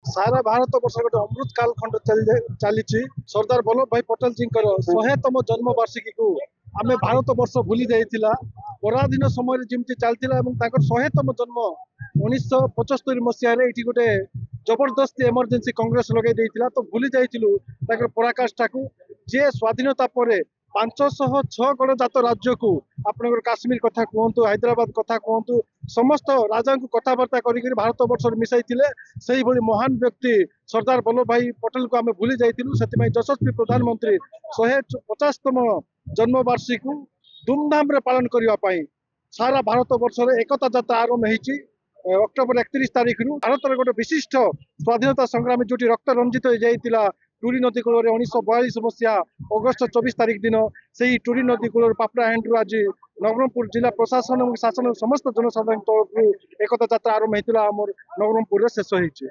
सारा भारत वर्ष गोटे अमृत काल खंड चली सरदार वल्लभ भाई पटेल जी 100तम जन्म वार्षिकी को आम भारत वर्ष भूली जाइला पराधीन समय जमी चलता 100तम जन्म 1975 मसीह ये गोटे जबरदस्त एमरजेंसी कांग्रेस लगे तो भूली जाइलु पराकाष्ठा को जे स्वाधीनता पर 506 गणजात राज्य को आपनकर काश्मीर कथा कहतु हैदराबाद कथा कहतु समस्त राजा को कथबार्ता कर भारत वर्ष मिसाई महान व्यक्ति सरदार वल्लभ भाई पटेल को आम भूली जाइलु से यशस्वी प्रधानमंत्री 150तम जन्मवार्षिकी को धूमधाम रे पालन करने सारा भारत वर्ष एकता यात्रा आरंभ होती अक्टोबर 31 तारीख रु भारत गोटे विशिष्ट स्वाधीनता संग्रामी जो रक्त रंजित हो जाता टूरी नदी कूल 1942 मसीहा अगस्ट 24 तारीख दिन से ही टूरी नदी कूल पापड़ाहांडू आज नवरंगपुर जिला प्रशासन और शासन समस्त जनसाधारण तरफ एकता यात्रा आरंभ होता नवरंगपुर शेष होती।